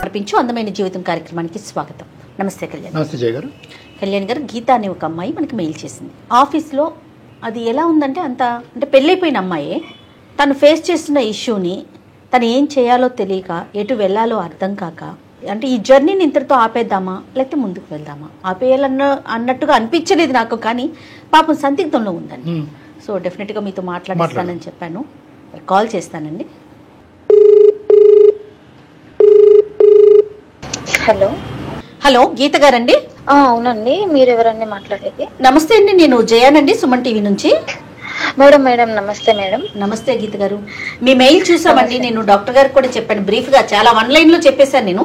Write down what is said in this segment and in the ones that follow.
నడిపించు అందమైన జీవితం కార్యక్రమానికి స్వాగతం. నమస్తే కళ్యాణ్. నమస్తే జయ గారు. కళ్యాణ్ గారు, గీత అనే ఒక అమ్మాయి మనకి మెయిల్ చేసింది. ఆఫీస్లో అది ఎలా ఉందంటే అంటే పెళ్ళైపోయిన అమ్మాయే తను ఫేస్ చేస్తున్న ఇష్యూని తను ఏం చేయాలో తెలియక ఎటు వెళ్ళాలో అర్థం కాక, అంటే ఈ జర్నీని ఇంతటితో ఆపేద్దామా లేకపోతే ముందుకు వెళ్దామా, అన్నట్టుగా అనిపించలేదు నాకు, కానీ పాపం సందిగ్ధంలో ఉందండి. సో డెఫినెట్గా మీతో మాట్లాడిస్తానని చెప్పాను, కాల్ చేస్తానండి. హలో హలో, గీత గారండి? అవునండి, మీరు ఎవరండి మాట్లాడేది? నమస్తే అండి, నేను జయానండి, సుమన్ టీవీ నుంచి. మేడం నమస్తే మేడం. నమస్తే గీత గారు, మీ మెయిల్ చూసామండి. నేను డాక్టర్ గారికి కూడా చెప్పాను, బ్రీఫ్ గా చాలా 1 లైన్ లో చెప్పేశాను నేను.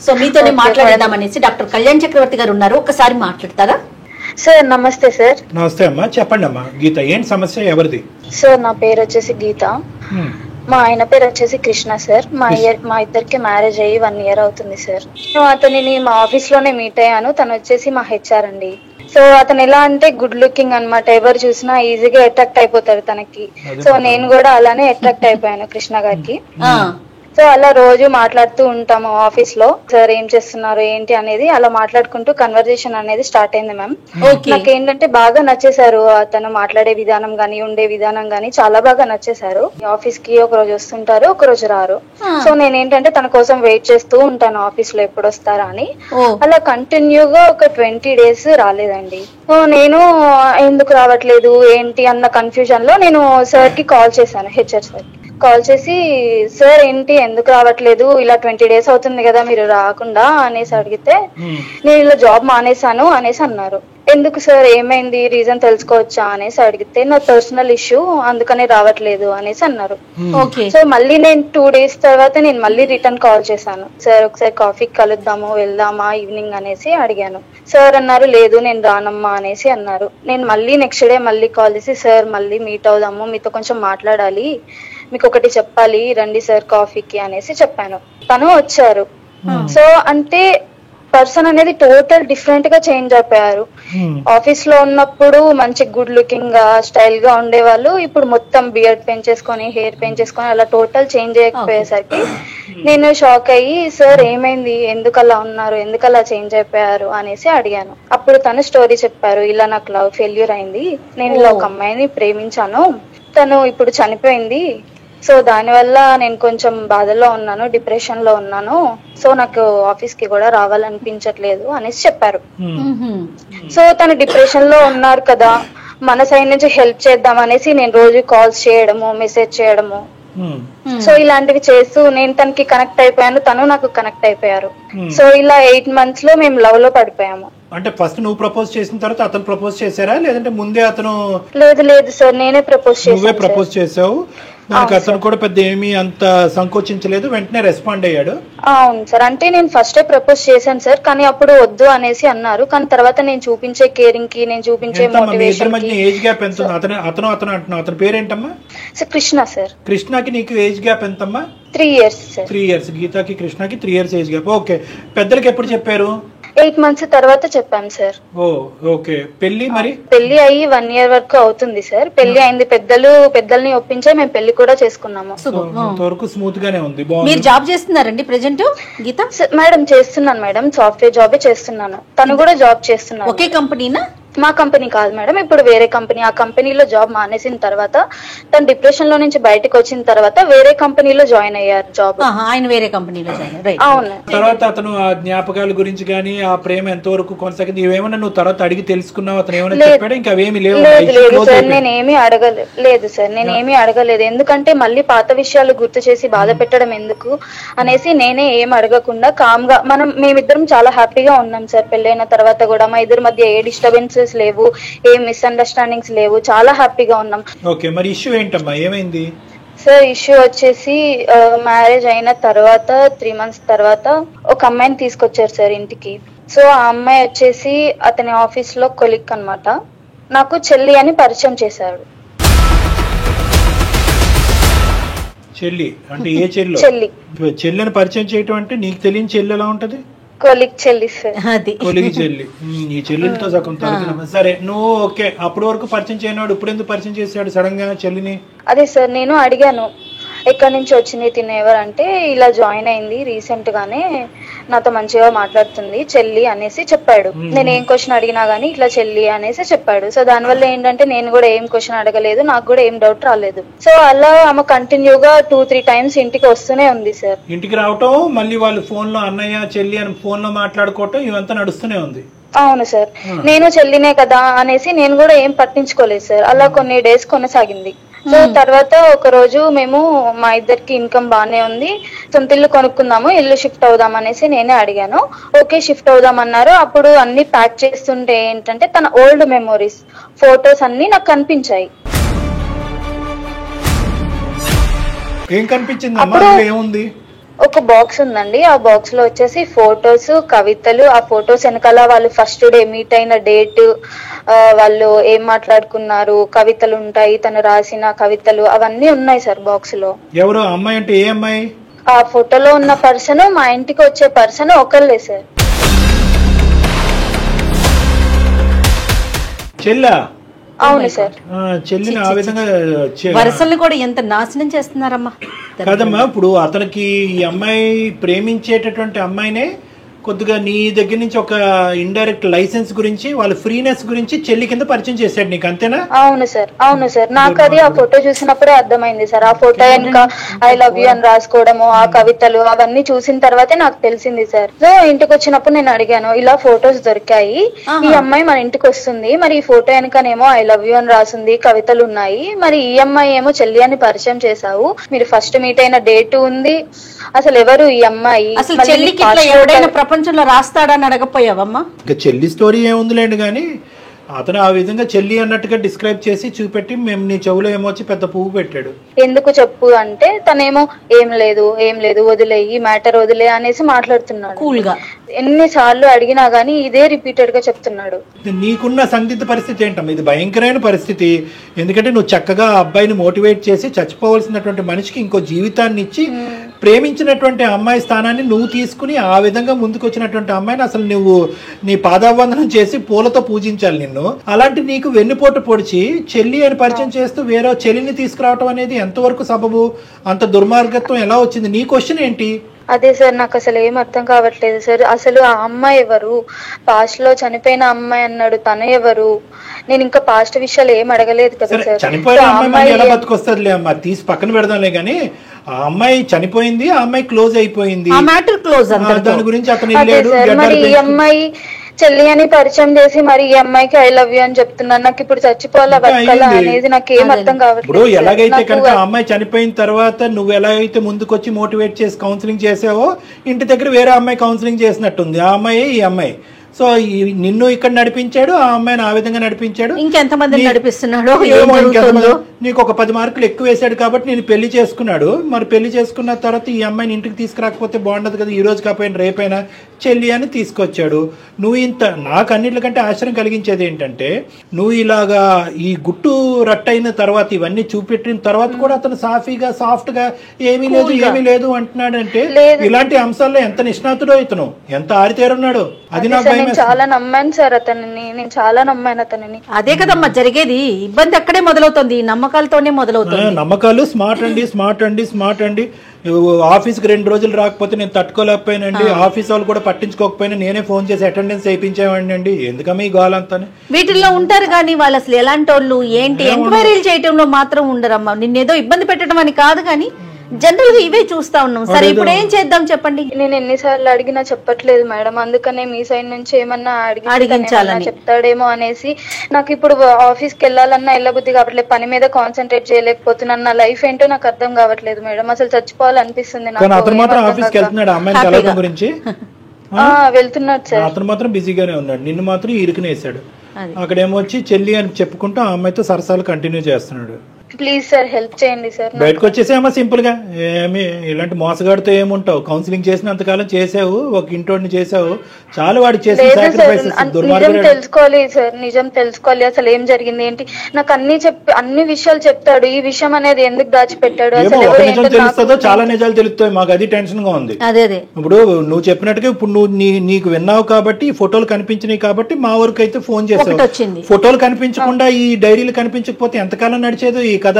సో మీతోనే మాట్లాడదామనేసి. డాక్టర్ కళ్యాణ్ చక్రవర్తి గారు ఉన్నారు, ఒకసారి మాట్లాడతారా? సార్ నమస్తే సార్. నమస్తే అమ్మా, చెప్పండి అమ్మా. గీత, ఏంటి సమస్య, ఎవరిది? సార్ నా పేరు వచ్చేసి గీత, మా ఆయన పేరు వచ్చేసి కృష్ణ సార్. మా ఇద్దరికి మ్యారేజ్ అయ్యి 1 ఇయర్ అవుతుంది సార్. అతనిని మా ఆఫీస్ లోనే మీట్ అయ్యాను. తను వచ్చేసి మా హెచ్ఆర్ అండి. సో అతను ఎలా అంటే గుడ్ లుకింగ్ అన్నమాట, ఎవరు చూసినా ఈజీగా అట్రాక్ట్ అయిపోతారు తనకి. సో నేను కూడా అలానే అట్రాక్ట్ అయిపోయాను కృష్ణ గారికి. సో అలా రోజు మాట్లాడుతూ ఉంటాము ఆఫీస్ లో. సార్ ఏం చేస్తున్నారు ఏంటి అనేది అలా మాట్లాడుకుంటూ కన్వర్జేషన్ అనేది స్టార్ట్ అయింది మ్యామ్. నాకు ఏంటంటే బాగా నచ్చేసారు, అతను మాట్లాడే విధానం గానీ ఉండే విధానం గానీ చాలా బాగా నచ్చేసారు. ఆఫీస్ కి ఒక రోజు వస్తుంటారు, ఒక రోజు రారు. సో నేనేంటంటే తన కోసం వెయిట్ చేస్తూ ఉంటాను ఆఫీస్ లో ఎప్పుడు వస్తారా అని. అలా కంటిన్యూగా ఒక 20 days రాలేదండి. నేను ఎందుకు రావట్లేదు ఏంటి అన్న కన్ఫ్యూజన్ లో నేను సార్ కి కాల్ చేశాను, హెచ్ఆర్ సార్ కాల్ చేసి, సార్ ఏంటి ఎందుకు రావట్లేదు, ఇలా 20 days అవుతుంది కదా మీరు రాకుండా అనేసి అడిగితే, నేను ఇలా జాబ్ మానేశాను అనేసి అన్నారు. ఎందుకు సార్, ఏమైంది, రీజన్ తెలుసుకోవచ్చా అనేసి అడిగితే, నా పర్సనల్ ఇష్యూ అందుకనే రావట్లేదు అనేసి అన్నారు. సో మళ్ళీ నేను 2 days తర్వాత నేను మళ్ళీ రిటర్న్ కాల్ చేశాను. సార్ ఒకసారి కాఫీకి కలుద్దాము, వెళ్దామా ఈవినింగ్ అనేసి అడిగాను. సార్ అన్నారు లేదు నేను రానమ్మా అనేసి అన్నారు. నేను మళ్ళీ నెక్స్ట్ డే మళ్ళీ కాల్ చేసి, సార్ మళ్ళీ మీట్ అవుదాము, మీతో కొంచెం మాట్లాడాలి, మీకు ఒకటి చెప్పాలి, రండి సార్ కాఫీకి అనేసి చెప్పాను. తను వచ్చారు. సో అంటే పర్సన్ అనేది టోటల్ డిఫరెంట్ గా చేంజ్ అయిపోయారు. ఆఫీస్ లో ఉన్నప్పుడు మంచి గుడ్ లుకింగ్ గా స్టైల్ గా ఉండేవాళ్ళు, ఇప్పుడు మొత్తం బియర్డ్ పెంచేసుకొని హెయిర్ పెంచేసుకొని అలా టోటల్ చేంజ్ అయిపోయేసరికి నేను షాక్ అయ్యి, సార్ ఏమైంది, ఎందుకు అలా ఉన్నారు, ఎందుకు అలా చేంజ్ అయిపోయారు అనేసి అడిగాను. అప్పుడు తను స్టోరీ చెప్పారు, ఇలా నాకు లవ్ ఫెయిల్యూర్ అయింది, నేను ఇలా ఒక అమ్మాయిని ప్రేమించాను, తను ఇప్పుడు చనిపోయింది, సో దానివల్ల నేను కొంచెం బాధలో ఉన్నాను, డిప్రెషన్ లో ఉన్నాను, సో నాకు ఆఫీస్ కి కూడా రావాలనిపించట్లేదు అనేసి చెప్పారు. సో తను డిప్రెషన్ లో ఉన్నారు కదా, మన సైడ్ నుంచి హెల్ప్ చేద్దాం అనేసి నేను రోజు కాల్స్ చేయడము, మెసేజ్ చేయడము, సో ఇలాంటివి చేస్తూ నేను తనకి కనెక్ట్ అయిపోయాను, తను నాకు కనెక్ట్ అయిపోయారు. సో ఇలా 8 months లో మేము లవ్ లో పడిపోయాము. అంటే ఫస్ట్ నువ్వు ప్రపోజ్ చేసిన తర్వాత అతను ప్రపోజ్ చేశారా, లేదంటే ముందే అతను? లేదు సార్, నేనే ప్రపోజ్ చేశాను. నువ్వే ప్రపోజ్ చేసావు, దానికి అతను కూడా పెద్ద ఏమీ అంత సంకోచించలేదు, వెంటనే రెస్పాండ్ అయ్యాడు. అవును సార్, అంటే నేను ఫస్టే ప్రపోజ్ చేశాను సార్, కానీ అప్పుడు వద్దు అనేసి అన్నారు. కానీ తర్వాత నేను చూపించే కేరింగ్ కి, నేను చూపించే మోటివేషన్ కి. ఏజ్ గ్యాప్ ఎంత ఉంది? అతను అంటున్నావు, అతని పేరేంటమ్మా? Sir Krishna sir. కృష్ణకి నీకు ఏజ్ గ్యాప్ ఎంతమ్మా? 3 years సార్. 3 years. గీతకి కృష్ణకి 3 years ఏజ్ గ్యాప్. ఓకే, పెద్దలకి ఎప్పుడు చెప్పారు? 8 months తర్వాత చెప్పాను సార్. ఓకే, పెళ్లి మరి? పెళ్లి అయ్యి 1 year వరకు అవుతుంది సార్. పెళ్లి అయింది, పెద్దల్ని ఒప్పించే మేము పెళ్లి కూడా చేసుకున్నాము. వరకు స్మూత్ గానే ఉంది. మీరు జాబ్ చేస్తున్నారండి ప్రెజెంట్ గీత? మేడం చేస్తున్నాను మేడం, సాఫ్ట్వేర్ జాబే చేస్తున్నాను. తను కూడా జాబ్ చేస్తున్నాను. ఒకే కంపెనీనా? మా కంపెనీ కాదు మేడం, ఇప్పుడు వేరే కంపెనీ. ఆ కంపెనీలో జాబ్ మానేసిన తర్వాత తను డిప్రెషన్ లో నుంచి బయటకు వచ్చిన తర్వాత వేరే కంపెనీలో జాయిన్ అయ్యారు జాబ్. ఆయన వేరే కంపెనీలో జాయిన్. అవును. తర్వాత అతను ఆ జ్ఞాపకాల గురించి గానీ ఆ ప్రేమ ఎంతవరకు కొనసాగింది ఇవేమన్నా నువ్వు తర్వాత అడిగి తెలుసుకున్నావు? అతను ఏమైనా చెప్పాడు? ఇంకా అవేమి లేవు? లేదు సార్, నేనేమి అడగలేదు. ఎందుకంటే మళ్ళీ పాత విషయాలు గుర్తు చేసి బాధ పెట్టడం ఎందుకు అనేసి నేనే ఏం అడగకుండా కామ్ గా మేమిద్దరం చాలా హ్యాపీగా ఉన్నాం సార్. పెళ్ళైన తర్వాత కూడా మా ఇద్దరి మధ్య ఏ డిస్టర్బెన్సెస్ లేవు, ఏ మిస్అండర్స్టాండింగ్స్ లేవు, చాలా హ్యాపీగా ఉన్నాం. ఓకే, మరి ఇష్యూ ఏంటమ్మా, ఏమైంది? సార్ ఇష్యూ వచ్చేసి మ్యారేజ్ అయిన తర్వాత 3 months తర్వాత ఒక అమ్మాయిని తీసుకొచ్చారు సార్ ఇంటికి. సో ఆ అమ్మాయి వచ్చేసి అతని ఆఫీస్ లో కొలీగ్ అన్నమాట. నాకు చెల్లి అని పరిచయం చేశాడు. చెల్లి అంటే ఏ చెల్లి? చెల్లిని పరిచయం చేయటం అంటే నీకు తెలియని చెల్లి ఎలా ఉంటది? కొలీగ్ చెల్లి సార్. కొలీగ్ చెల్లి. ఈ చెల్లెలతో సగం తరగతి. సరే, నువ్వు ఓకే, అప్పటి వరకు పరిచయం చేయనాడు, ఇప్పుడు ఎందుకు పరిచయం చేశాడు సడన్ గా చెల్లిని? అదే సార్ నేను అడిగాను, ఎక్కడి నుంచి వచ్చింది తిను ఎవరంటే ఇలా జాయిన్ అయింది రీసెంట్ గానే, నాతో మంచిగా మాట్లాడుతుంది చెల్లి అనేసి చెప్పాడు. నేను ఏం క్వశ్చన్ అడిగినా గానీ ఇట్లా చెల్లి అనేసి చెప్పాడు. సో దానివల్ల ఏంటంటే నేను కూడా ఏం క్వశ్చన్ అడగలేదు, నాకు కూడా ఏం డౌట్ రాలేదు. సో అలా ఆమె కంటిన్యూగా 2-3 టైమ్స్ ఇంటికి వస్తూనే ఉంది సార్. ఇంటికి రావటం, మళ్ళీ వాళ్ళు ఫోన్ లో అన్నయ్య చెల్లి అని ఫోన్ లో మాట్లాడుకోవటం ఇవంతా నడుస్తూనే ఉంది. అవును సార్, నేను చెల్లినే కదా అనేసి నేను కూడా ఏం పట్టించుకోలేదు సార్. అలా కొన్ని డేస్ కొనసాగింది. సో తర్వాత ఒక రోజు మేము మా ఇద్దరికి ఇన్కమ్ బానే ఉంది, సొంత ఇల్లు కొనుక్కుందాము, ఇల్లు షిఫ్ట్ అవుదాం అనేసి నేనే అడిగాను. ఓకే షిఫ్ట్ అవుదాం అన్నారు. అప్పుడు అన్ని ప్యాక్ చేస్తుంటే ఏంటంటే తన ఓల్డ్ మెమోరీస్ ఫొటోస్ అన్ని నాకు కనిపించాయి. ఏం కనిపించింది అమ్మా? ఏముంది? ఒక బాక్స్ ఉందండి. ఆ బాక్స్ లో వచ్చేసి ఫొటోస్, కవితలు. ఆ ఫొటోస్ వెనకాల వాళ్ళు ఫస్ట్ డే మీట్ అయిన డేట్, వాళ్ళు ఏం మాట్లాడుకున్నారు, కవితలు ఉంటాయి, తను రాసిన కవితలు అవన్నీ ఉన్నాయి సార్ బాక్స్ లో. ఎవరు అమ్మాయి అంటే ఏ అమ్మాయి? ఆ ఫోటోలో ఉన్న పర్సన్ మా ఇంటికి వచ్చే పర్సన్ ఒకళ్ళే సార్. చెల్లా? అవును సార్. చెల్లిని ఆ విధంగా వరసల్ని కూడా ఎంత నాశనం చేస్తున్నారమ్మా కదమ్మా. ఇప్పుడు అతనికి ఈ అమ్మాయి ప్రేమించేటటువంటి అమ్మాయినే కొద్దిగా నీ దగ్గర నుంచి ఒక ఇండైరెక్ట్ లైసెన్స్ గురించి, వాళ్ళ ఫ్రీనెస్ గురించి చెల్లి కింద పరిచయం చేశాడు నీకు, అంతేనా? అవును సార్, అవును సార్. నాకు అది ఆ ఫోటో చూసినప్పుడే అర్థమైంది సార్. ఆ ఫోటో వెనక ఐ లవ్ యూ అని రాసుకోవడము, ఆ కవితలు అవన్నీ చూసిన తర్వాతే నాకు తెలిసింది సార్. సో ఇంటికి వచ్చినప్పుడు నేను అడిగాను, ఇలా ఫొటోస్ దొరికాయి, ఈ అమ్మాయి మన ఇంటికి వస్తుంది, మరి ఈ ఫోటో వెనకనేమో ఐ లవ్ యూ అని రాసింది, కవితలు ఉన్నాయి, మరి ఈ అమ్మాయి ఏమో చెల్లి అని పరిచయం చేశావు, మీరు ఫస్ట్ మీట్ అయిన డేట్ ఉంది, అసలు ఎవరు ఈ అమ్మాయి? అసలు చెల్లికి ఎవడైనా ప్రపంచంలో రాస్తాడని అడగపోయావమ్మా? ఇంకా చెల్లి స్టోరీ ఏముందిలేండి కానీ, అతను ఆ విధంగా చెల్లి అన్నట్టుగా డిస్క్రైబ్ చేసి చూపెట్టి మేము నీ చెవులో ఏమొచ్చి పెద్ద పువ్వు పెట్టాడు. ఎందుకు చెప్పు అంటే తనేమో ఏం లేదు ఏం లేదు వదిలే, ఈ మ్యాటర్ వదిలే అనేసి మాట్లాడుతున్నాడు కూల్ గా. ఎన్నిసార్లు అడిగినా గానీ ఇదే రిపీటెడ్ గా చెప్తున్నాడు. నీకున్న సందిగ్ధ పరిస్థితి ఏంటమ్మా? ఇది భయంకరమైన పరిస్థితి. ఎందుకంటే నువ్వు చక్కగా అబ్బాయిని మోటివేట్ చేసి చచ్చిపోవలసినటువంటి మనిషికి ఇంకో జీవితాన్ని ఇచ్చి ప్రేమించినటువంటి అమ్మాయి స్థానాన్ని నువ్వు తీసుకుని ఆ విధంగా ముందుకు వచ్చినటువంటి అమ్మాయిని అసలు నువ్వు నీ పాదావందనం చేసి పూలతో పూజించాలి నిన్ను. అలాంటి నీకు వెన్నుపోటు పొడిచి చెల్లి అని పరిచయం చేస్తూ వేరే చెల్లిని తీసుకురావటం అనేది ఎంతవరకు సబబు? అంత దుర్మార్గత్వం ఎలా వచ్చింది? నీ క్వశ్చన్ ఏంటి? అదే సార్, నాకు అసలు ఏం అర్థం కావట్లేదు సార్. అసలు ఆ అమ్మాయి ఎవరు? పాస్ట్ లో చనిపోయిన అమ్మాయి అన్నాడు, తను ఎవరు? నేను ఇంకా పాస్ట్ విషయాలు ఏం అడగలేదు కదా సార్. చనిపోయిన అమ్మాయి ఎలా బతుకొస్తుందిలే అమ్మా, తీసి పక్కన పెడదాంలే గానీ, ఆ అమ్మాయి చనిపోయింది, ఆ అమ్మాయి క్లోజ్ అయిపోయింది, దాని గురించి అతను మరి ఈ అమ్మాయి చెల్లి అని పరిచయం చేసి మరి ఈ అమ్మాయికి ఐ లవ్ యూ అని చెప్తున్నాను. నాకు ఇప్పుడు చచ్చిపోవాలా బతకాలా అనేది నాకు ఏం అర్థం కావట్లేదు. ఇప్పుడు ఎలాగైతే కనుక ఆ అమ్మాయి చనిపోయిన తర్వాత నువ్వు ఎలాగైతే ముందుకొచ్చి మోటివేట్ చేసి కౌన్సిలింగ్ చేసావో, ఇంటి దగ్గర వేరే అమ్మాయి కౌన్సిలింగ్ చేసినట్టుంది ఆ అమ్మాయి ఈ అమ్మాయి. సో నిన్ను ఇక్కడ నడిపించాడు, ఆ అమ్మాయిని ఆ విధంగా నడిపించాడు. ఇంకెంతమంది నడిపిస్తున్నాడు? నీకు ఒక 10 మార్కులు ఎక్కువ వేసాడు కాబట్టి నేను పెళ్లి చేసుకున్నాడు. మరి పెళ్లి చేసుకున్న తర్వాత ఈ అమ్మాయిని ఇంటికి తీసుకురాకపోతే బాగుండదు కదా, ఈ రోజు కాకపోయినా రేపైనా చెల్లి అని తీసుకొచ్చాడు. నువ్వు ఇంత నాకు అన్నిటికంటే ఆశ్చర్యం కలిగించేది ఏంటంటే, నువ్వు ఇలాగా ఈ గుట్టు రట్టయిన తర్వాత ఇవన్నీ చూపెట్టిన తర్వాత కూడా అతను సాఫీగా సాఫ్ట్ గా ఏమీ లేదు అంటున్నాడంటే, ఇలాంటి అంశాల్లో ఎంత నిష్ణాతుడో ఇతను, ఎంత ఆరితేరున్నాడు. అది నాకు చాలా నమ్మాను సార్ అతనిని, నేను చాలా నమ్మాను అతనిని. అదే కదమ్మా జరిగేది. ఇబ్బంది అక్కడే మొదలవుతుంది, నమ్మకాలతోనే మొదలవుతుంది. నమ్మకాలు స్మార్ట్ అండి. ఆఫీస్కి 2 రోజులు రాకపోతే నేను తట్టుకోలేకపోయానండి, ఆఫీస్ వాళ్ళు కూడా పట్టించుకోకపోయినా నేనే ఫోన్ చేసి అటెండెన్స్ వేయించేవాడిని అండి. ఎందుకమ్మా ఈ గోలంతా? వీటిల్లో ఉంటారు కానీ వాళ్ళు అసలు ఎలాంటి వాళ్ళు ఏంటి ఎంక్వైరీలు చేయటంలో మాత్రం ఉండరమ్మా. నిన్నేదో ఇబ్బంది పెట్టడం అని కాదు కానీ జనరల్ గా ఇవే చూస్తా ఉన్నాం. సరే ఇప్పుడు ఏం చేద్దాం చెప్పండి? నేను ఎన్నిసార్లు అడిగినా చెప్పట్లేదు మేడం, అందుకనే మీ సైడ్ నుంచి ఏమన్నా అడిగించాలని చెప్తాడేమో అనేసి. నాకు ఇప్పుడు ఆఫీస్ కి వెళ్ళాలన్నా వెళ్ళబుద్ధి కావట్లేదు, పని మీద కాన్సన్ట్రేట్ చేయలేకపోతున్నాను. నా లైఫ్ ఏంటో నాకు అర్థం కావట్లేదు మేడం, అసలు చచ్చిపోవాలనిపిస్తుంది నాకు. వెళ్తున్నాడు సార్, అతను మాత్రం బిజీగానే ఉన్నాడు, నిన్ను మాత్రం ఇరుకునేసాడు. అక్కడేమో వచ్చి చెల్లి అని చెప్పుకుంటూ ఆ అమ్మాయితో సరసాలు కంటిన్యూ చేస్తున్నాడు. ప్లీజ్ సార్ హెల్ప్ చేయండి సార్. బయటకు వచ్చేసేమో సింపుల్ గా, ఏమి ఇలాంటి మోసగాడితో ఏముంటావు? కౌన్సిలింగ్ చేసినంతకాలం చేసావు, ఒక ఇంటోడిని చేసావు, చాలు. వాడు చేసిన నిజం తెలుసుకోవాలి సార్, నిజం తెలుసుకోవాలి. అసలు ఏం జరిగింది ఏంటి నాకు అన్ని విషయాలు చెప్తాడు. ఈ విషయం అనేది ఎందుకు దాచిపెట్టాడు? నిజం తెలుస్తుందో చాలా నిజాలు తెలుస్తాయి, మాకు అది టెన్షన్ గా ఉంది. ఇప్పుడు నువ్వు చెప్పినట్టుగా ఇప్పుడు నువ్వు నీకు విన్నావు కాబట్టి, ఫోటోలు కనిపించినాయి కాబట్టి మా వరకు అయితే ఫోన్ చేసావు. ఫోటోలు కనిపించకుండా ఈ డైరీలు కనిపించకపోతే ఎంతకాలం నడిచేదో ఈ కథ.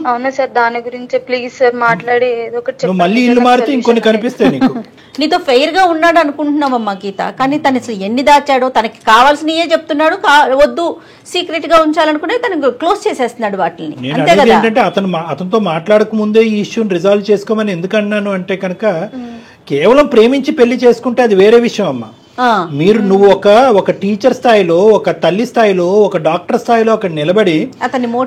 అవునా సార్, దాని గురించి ప్లీజ్ సార్ మాట్లాడి ఏదో ఒకటి నువ్వు మళ్ళీ ఇల్లు మారితే ఇంకొన్ని కనిపిస్తాయి నీకు. నీతో ఫెయిర్ గా ఉన్నాడు అనుకుంటున్నావమ్మా గీత, కానీ తను అసలు ఎన్ని దాచాడో, తనకి కావాల్సినయే చెప్తున్నాడు, వద్దు సీక్రెట్ గా ఉంచాలనుకునే తనకు క్లోజ్ చేసేస్తున్నాడు వాటిని. అంతే కదా. ఏంటంటే అతనితో మాట్లాడక ముందే ఈ ఇష్యూని రిజాల్వ్ చేసుకోమని ఎందుకు అన్నాను అంటే కనుక, కేవలం ప్రేమించి పెళ్లి చేసుకుంటే అది వేరే విషయం అమ్మా. నువ్వు ఒక టీచర్ స్థాయిలో, ఒక తల్లి స్థాయిలో, ఒక డాక్టర్ స్థాయిలో అక్కడ నిలబడి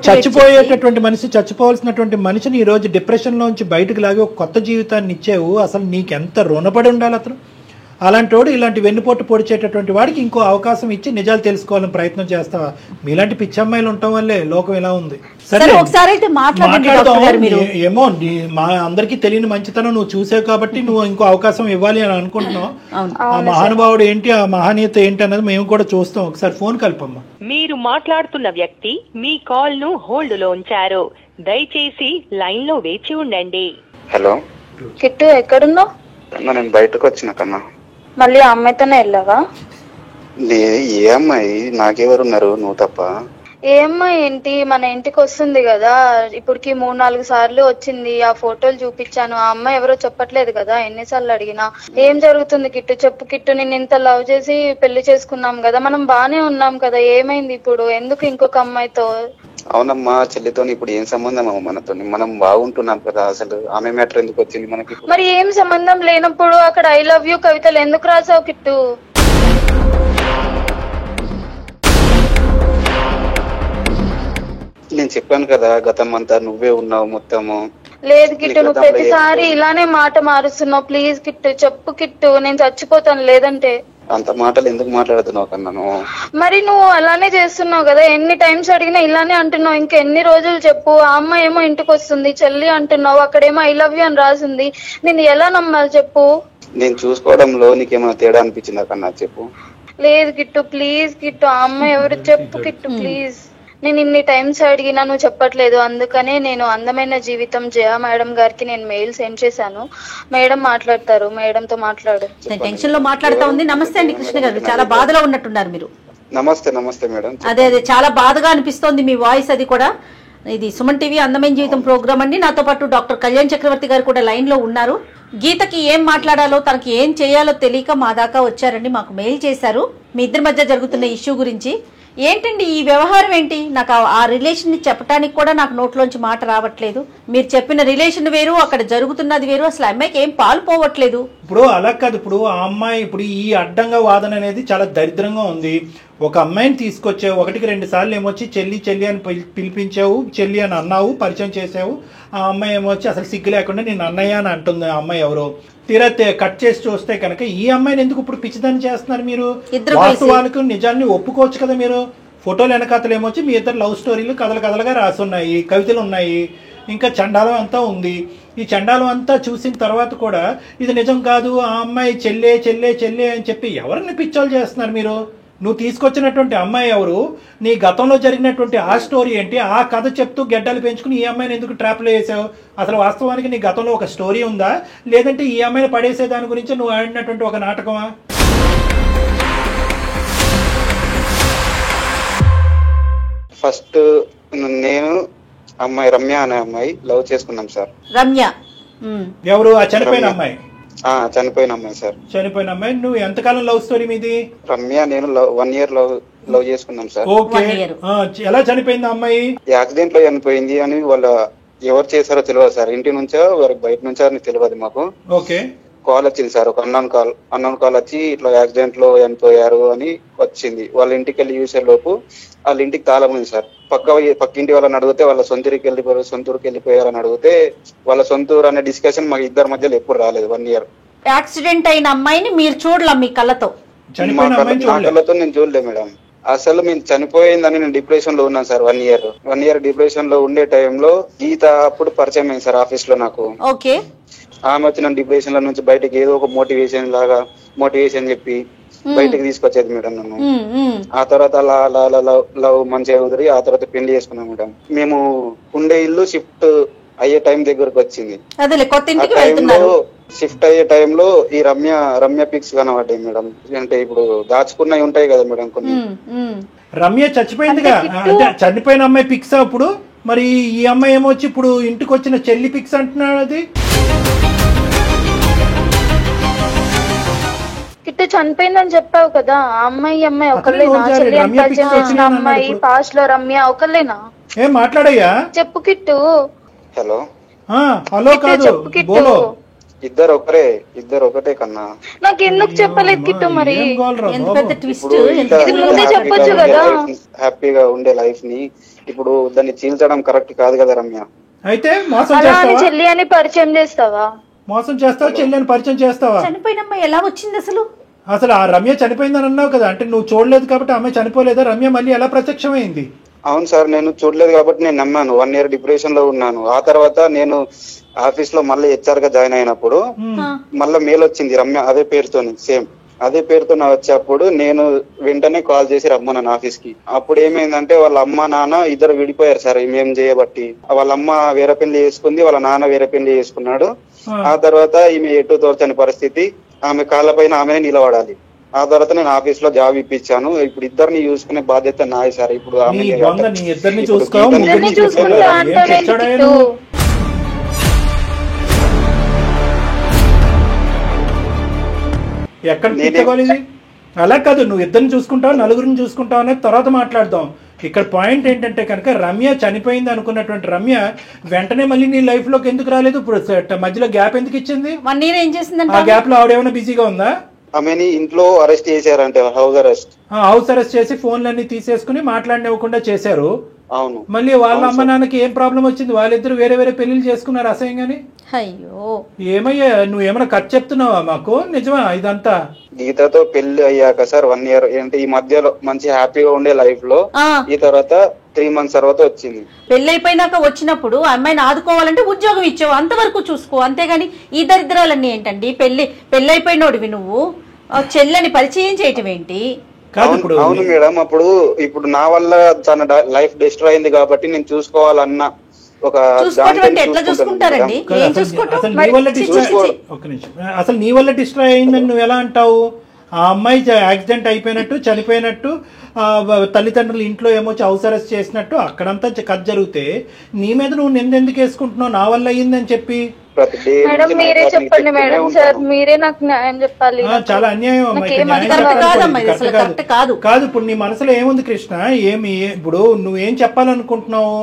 చచ్చిపోయేటటువంటి మనిషి, చచ్చిపోవాల్సినటువంటి మనిషిని ఈ రోజు డిప్రెషన్ లోంచి బయటకు లాగి ఒక కొత్త జీవితాన్ని ఇచ్చేవు. అసలు నీకెంత రుణపడి ఉండాలి అతను. అలాంటి వాడు ఇలాంటి వెన్నుపోటు పొడిచేటటువంటి వాడికి ఇంకో అవకాశం ఇచ్చి నిజాలు తెలుసుకోవాలని ప్రయత్నం చేస్తావా? మీలాంటి పిచ్చి అమ్మాయిలు ఉండటం వల్లే లోకం ఇలా ఉంది. సరే ఏమో మా అందరికీ తెలియని మంచితనం నువ్వు చూసావు కాబట్టి నువ్వు ఇంకో అవకాశం ఇవ్వాలి అని అనుకుంటున్నావు. ఆ మహానుభావుడు ఏంటి, ఆ మహనీయత ఏంటి అన్నది మేము కూడా చూస్తాం. ఒకసారి ఫోన్ కల్పమ్మా. మీరు మాట్లాడుతున్న వ్యక్తి మీ కాల్ ను హోల్డ్ లో ఉంచారు, దయచేసి లైన్ లో వేచి ఉండండి. హలో కిట్టు, ఎక్కడున్నావు? నేను బయటకు వచ్చిన కన్నా. మళ్ళీ ఆ అమ్మాయితోనే వెళ్ళావా? ఏ అమ్మాయి? నాకెవరున్నారు, నువ్వు తప్ప. ఏ అమ్మాయి ఏంటి, మన ఇంటికి వస్తుంది కదా, ఇప్పటికి 3-4 సార్లు వచ్చింది. ఆ ఫోటోలు చూపించాను. ఆ అమ్మాయి ఎవరో చెప్పట్లేదు కదా, ఎన్నిసార్లు అడిగినా. ఏం జరుగుతుంది కిట్టు, చెప్పు కిట్టు. నేను ఇంత లవ్ చేసి పెళ్లి చేసుకున్నాం కదా, మనం బానే ఉన్నాం కదా, ఏమైంది ఇప్పుడు? ఎందుకు ఇంకొక అమ్మాయితో? అవునమ్మా, చెల్లితో ఇప్పుడు ఏం సంబంధం మనతో? మనం బాగుంటున్నాం కదా, అసలు ఆమె మ్యాటర్ ఎందుకు వచ్చింది మనకి? మరి ఏం సంబంధం లేనప్పుడు అక్కడ ఐ లవ్ యూ కవితలు ఎందుకు రాసావు కిట్టు? నేను చెప్పాను కదా, గతం అంతా నువ్వే ఉన్నావు మొత్తము. లేదు కిట్టు, నువ్వు ప్రతిసారి ఇలానే మాట మారుస్తున్నావు. ప్లీజ్ కిట్టు, చెప్పు కిట్టు, నేను చచ్చిపోతాను లేదంటే. అంత మాటలు ఎందుకు మాట్లాడుతున్నావు కన్నాను? మరి నువ్వు అలానే చేస్తున్నావు కదా, ఎన్ని టైమ్స్ అడిగినా ఇలానే అంటున్నావు. ఇంకా ఎన్ని రోజులు చెప్పు? ఆ అమ్మాయి ఏమో ఇంటికి వస్తుంది చెల్లి అంటున్నావు, అక్కడేమో ఐ లవ్ యూ అని రాసింది. నేను ఎలా నమ్మాలి చెప్పు? నేను చూసుకోవడంలో నీకేమైనా తేడా అనిపించిందా కన్నా చెప్పు. లేదు కిట్టు, ప్లీజ్ కిట్టు, ఆ అమ్మాయి ఎవరు చెప్పు కిట్టు ప్లీజ్. నేను ఇన్ని టైమ్స్ అడిగినా నువ్వు చెప్పట్లేదు. అందుకనే నేను అందమైన జీవితం జయ మేడం గారికి నేను మెయిల్ సెండ్ చేశాను. మేడం మాట్లాడతారు, మేడంతో మాట్లాడు. టెన్షన్ లో మాట్లాడుతా ఉంది. నమస్తే అండి కృష్ణ గారు, చాలా బాధలో ఉన్నట్టున్నారు మీరు. నమస్తే. నమస్తే మేడం. అదే చాలా బాధగా అనిపిస్తోంది మీ వాయిస్. అది కూడా ఇది సుమన్ టీవీ అందమైన జీవితం ప్రోగ్రామ్ అండి. నాతో పాటు డాక్టర్ కళ్యాణ్ చక్రవర్తి గారు కూడా లైన్ లో ఉన్నారు. గీతకి ఏం మాట్లాడాలో, తనకి ఏం చేయాలో తెలియక మా దాకా వచ్చారండి, మాకు మెయిల్ చేశారు మీ ఇద్దరి మధ్య జరుగుతున్న ఇష్యూ గురించి. ఏంటండి ఈ వ్యవహారం ఏంటి? నాకు ఆ రిలేషన్ ని చెప్పడానికి కూడా నాకు నోట్లోంచి మాట రావట్లేదు. మీరు చెప్పిన రిలేషన్ వేరు, అక్కడ జరుగుతున్నది వేరు. అసలు అమ్మాయికి ఏం పాలు పోవట్లేదు. ఇప్పుడు అలా కాదు. ఇప్పుడు ఆ అమ్మాయి ఇప్పుడు ఈ అడ్డంగా వాదన అనేది చాలా దరిద్రంగా ఉంది. ఒక అమ్మాయిని తీసుకొచ్చావు, 1-2 సార్లు ఏమొచ్చి చెల్లి చెల్లి అని పిలిపించావు, చెల్లి అని అన్నావు, పరిచయం చేసావు. ఆ అమ్మాయి ఏమొచ్చి అసలు సిగ్గు లేకుండా నేను అన్నయ్య అని అంటుంది. ఆ అమ్మాయి ఎవరో తీరా కట్ చేసి చూస్తే కనుక ఈ అమ్మాయిని ఎందుకు ఇప్పుడు పిచ్చిదాన్ని చేస్తున్నారు మీరు? వాస్తవాలకు నిజాన్ని ఒప్పుకోవచ్చు కదా మీరు. ఫోటోలు వెనకాతలు ఏమొచ్చి మీ ఇద్దరు లవ్ స్టోరీలు కథలుగా రాసున్నాయి, కవితలు ఉన్నాయి, ఇంకా చండాలం అంతా ఉంది. ఈ చండాలం అంతా చూసిన తర్వాత కూడా ఇది నిజం కాదు, ఆ అమ్మాయి చెల్లే చెల్లే చెల్లే అని చెప్పి ఎవరిని పిచ్చోలు చేస్తున్నారు మీరు? నువ్వు తీసుకొచ్చినటువంటి అమ్మాయి ఎవరు? నీ గతంలో జరిగినటువంటి ఆ స్టోరీ ఏంటి? ఆ కథ చెప్తూ గెడ్డలు పెంచుకుని ఈ అమ్మాయిని ఎందుకు ట్రాప్లో వేసావు? అసలు వాస్తవానికి నీ గతంలో ఒక స్టోరీ ఉందా, లేదంటే ఈ అమ్మాయిని పడేసే దాని గురించి నువ్వు ఆడినటువంటి ఒక నాటకమా? ఫస్ట్ నేను అమ్మాయి రమ్య అనే అమ్మాయి లవ్ చేసుకున్నాం సార్. రమ్య ఎవరు? ఆ చనిపోయిన అమ్మాయి? చనిపోయిన అమ్మాయి సార్. చనిపోయిన అమ్మాయి. నువ్వు ఎంతకాలం లవ్ స్టోరీ మీది? రమ్య నేను 1 year లవ్ చేసుకున్నాం సార్. ఓకే. ఎలా చనిపోయింది అమ్మాయి? యాక్సిడెంట్ లో చనిపోయింది అని వాళ్ళ ఎవరు చేశారో తెలియదు సార్. ఇంటి నుంచో బయట నుంచో అని తెలియదు మాకు. ఓకే. కాల్ వచ్చింది సార్, ఒక అన్నోన్ కాల్ వచ్చి ఇట్లా యాక్సిడెంట్ లో చనిపోయారు అని వచ్చింది. వాళ్ళ ఇంటికి వెళ్ళి చూసే లోపు వాళ్ళ ఇంటికి తాళం ఉంది సార్. పక్కింటి వాళ్ళని అడిగితే వాళ్ళ సొంతూరుకి వెళ్ళిపోయారని అడిగితే వాళ్ళ సొంతూరు అనే డిస్కషన్ మా ఇద్దరి మధ్యలో ఎప్పుడు రాలేదు. 1 year. యాక్సిడెంట్ అయిన అమ్మాయిని మీరు చూడలే మీ కళ్ళతో? మా కళ్ళతో నేను చూడలేదు మేడం. అసలు మేము చనిపోయిందని నేను డిప్రెషన్ లో ఉన్నాను సార్. 1 year డిప్రెషన్ లో ఉండే టైంలో గీత అప్పుడు పరిచయం అయింది సార్ ఆఫీస్ లో నాకు. ఓకే. ఆమె వచ్చిన డిప్రెషన్ లో నుంచి బయటకి ఏదో ఒక మోటివేషన్ చెప్పి బయటకు తీసుకొచ్చేది మేడం నన్ను. ఆ తర్వాత అలా లవ్ మంచిగా కుదిరి ఆ తర్వాత పెళ్లి చేసుకున్నాం మేడం. మేము ఉండే ఇల్లు షిఫ్ట్ అయ్యే టైం దగ్గరకు వచ్చింది. షిఫ్ట్ అయ్యే టైంలో ఈ రమ్య పిక్స్ కనబడ్డాయి మేడం. అంటే ఇప్పుడు దాచుకున్నవి ఉంటాయి కదా మేడం కొన్ని. రమ్య చచ్చిపోయిందిగా, చనిపోయిన అమ్మాయి పిక్స్ అప్పుడు మరి ఈ అమ్మాయి ఏమొచ్చి ఇప్పుడు ఇంటికి వచ్చిన చెల్లి పిక్స్ అంటున్నాడు. అది కిట్టు చనిపోయిందని చెప్పావు కదా, ఆ అమ్మాయి ఒకళ్ళేనా? చెల్లి అని పరిచయం చేసిన అమ్మాయి పాస్ట్ లో రమ్య ఒకళ్ళేనా? ఏం మాట్లాడయ్యా? చెప్పు కిట్టు. హలో హలో కాదు బోలో. ఇద్దరు ఒకటే కన్నా. నాకు ఎందుకు చెప్పలేదు కిట్టు? మరి ఎంత పెద్ద ట్విస్ట్. ముందే చెప్పొచ్చు కదా. హ్యాపీగా ఉండే లైఫ్ ని ఇప్పుడు దాన్ని చీల్చడం కరెక్ట్ కాదు కదా రమ్య. అయితే మోసం అలా అని చేస్తావా? చెల్లి అని పరిచయం చేస్తావా? మోసం చేస్తావా? చెల్లి అని పరిచయం చేస్తావా? చనిపోయిన అమ్మాయి ఎలా వచ్చింది అసలు? అసలు ఆ రమ్య చనిపోయిందని అన్నావు కదా, అంటే నువ్వు చూడలేదు కాబట్టి అమ్మాయి చనిపోలేదా? రమ్య మళ్ళీ ఎలా ప్రత్యక్షమైంది? అవును సార్, నేను చూడలేదు కాబట్టి నేను నమ్మాను. 1 year డిప్రెషన్ లో ఉన్నాను. ఆ తర్వాత నేను ఆఫీస్ లో మళ్ళీ హెచ్ఆర్ గా జాయిన్ అయినప్పుడు మళ్ళీ మెయిల్ వచ్చింది రమ్య అదే పేరుతోని, సేమ్ అదే పేరుతో వచ్చేప్పుడు నేను వెంటనే కాల్ చేసి రమ్మన్నాను ఆఫీస్ కి. అప్పుడు ఏమైందంటే వాళ్ళ అమ్మ నాన్న ఇద్దరు విడిపోయారు సార్ మేం చేయబట్టి. వాళ్ళ అమ్మ వేరే పెళ్లి చేసుకుంది, వాళ్ళ నాన్న వేరే పెళ్లి చేసుకున్నాడు. ఆ తర్వాత ఈమె ఎటు తోచని పరిస్థితి, ఆమె కాళ్ళపైన ఆమెనే నిలబడాలి. ఆ తర్వాత నేను ఆఫీస్ లో జాబ్ ఇప్పించాను. ఇప్పుడు ఇద్దరిని చూసుకునే బాధ్యత నాది సార్. ఇప్పుడు ఎక్కడ తీసుకోవాలి? అలా కాదు, నువ్వు ఇద్దరిని చూసుకుంటావు నలుగురిని చూసుకుంటావు అనేది తర్వాత మాట్లాడదాం. ఇక్కడ పాయింట్ ఏంటంటే కనుక రమ్య చనిపోయింది అనుకున్నటువంటి రమ్య వెంటనే మళ్ళీ నీ లైఫ్ లోకి ఎందుకు రాలేదు? ఇప్పుడు మధ్యలో గ్యాప్ ఎందుకు ఇచ్చింది? 1 year ఏం చేసిందంటే ఆ గ్యాప్ లో ఆవిడేమైనా బిజీగా ఉందా? ఆమెని ఇంట్లో అరెస్ట్ చేశారంటే హౌస్ అరెస్ట్ చేసి ఫోన్లన్నీ తీసేసుకుని మాట్లాడనివ్వకుండా చేశారు. అవును. మళ్ళీ వాళ్ళ అమ్మ నాన్నకి ఏం ప్రాబ్లం వచ్చింది? వాళ్ళిద్దరు వేరే వేరే పెళ్లిళ్ళు చేసుకున్నారు అసహ్యంగాని. అయ్యో ఏమయ్యా, నువ్వు ఏమైనా ఖర్చు చెప్తున్నావా మాకు? నిజమా ఇదంతా? గీతతో పెళ్లి అయ్యాక సార్ 1 year అంటే ఈ మధ్యలో మంచి హ్యాపీగా ఉండే లైఫ్ లో ఈ తర్వాత 3 months తర్వాత వచ్చింది. పెళ్లి అయిపోయినాక వచ్చినప్పుడు అమ్మాయిని ఆదుకోవాలంటే ఉద్యోగం ఇచ్చావు, అంతవరకు చూసుకో. అంతేగాని ఈ దరిద్రాలన్నీ ఏంటండి? పెళ్లి అయిపోయినోడివి నువ్వు చెల్లని పరిచయం చేయటం ఏంటి? అవును మేడం, ఇప్పుడు నా వల్ల తన లైఫ్ డిస్ట్రాయ్ అయింది కాబట్టి నేను చూసుకోవాలన్న ఒక ఎట్లా చూసుకుంటారండి? అసలు నీ వల్ల డిస్ట్రాయ్ అయిందని నువ్వు ఎలా అంటావు? ఆ అమ్మాయి యాక్సిడెంట్ అయిపోయినట్టు చనిపోయినట్టు తల్లిదండ్రులు ఇంట్లో ఏమో హౌస్ అరెస్ట్ చేసినట్టు అక్కడంతా కథ జరిగితే నీ మీద నువ్వు నిందెందుకు వేసుకుంటున్నావు? నా వల్ల అయ్యిందని చెప్పి. మేడం మీరే చెప్పండి మేడం, సార్ మీరే నాకు న్యాయం చెప్పాలి. చాలా అన్యాయం కాదు. ఇప్పుడు నీ మనసులో ఏముంది కృష్ణ? ఇప్పుడు నువ్వేం చెప్పాలనుకుంటున్నావు?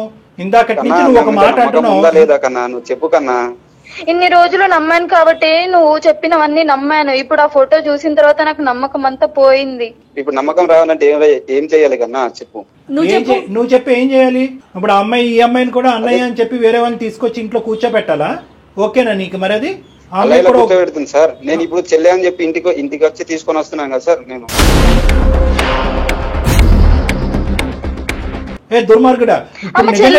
ఇందాకటి నుంచి నువ్వు ఒక మాట అంటున్నావు. చెప్పు కన్నా. ఇన్ని రోజులు నమ్మాను కాబట్టి నువ్వు చెప్పినవన్నీ నమ్మాను. ఇప్పుడు ఆ ఫోటో చూసిన తర్వాత నాకు నమ్మకం అంతా పోయింది. ఇప్పుడు నమ్మకం రావాలంటే ఏం చేయాలి కన్నా చెప్పు. నువ్వు చెప్పి ఏం చేయాలి? ఇప్పుడు ఆ అమ్మాయి ఈ అమ్మాయిని కూడా అన్నయ్య అని చెప్పి వేరే వాళ్ళని తీసుకొచ్చి ఇంట్లో కూర్చోబెట్టాలా? ఓకేనా నీకు? మరి అది కూర్చోబెడుతుంది సార్. నేను ఇప్పుడు చెల్లె అని చెప్పి ఇంటికి వచ్చి తీసుకొని వస్తున్నాను కదా సార్. నేను దుర్మార్గుడా, ఇప్పుడు నేను చెల్లె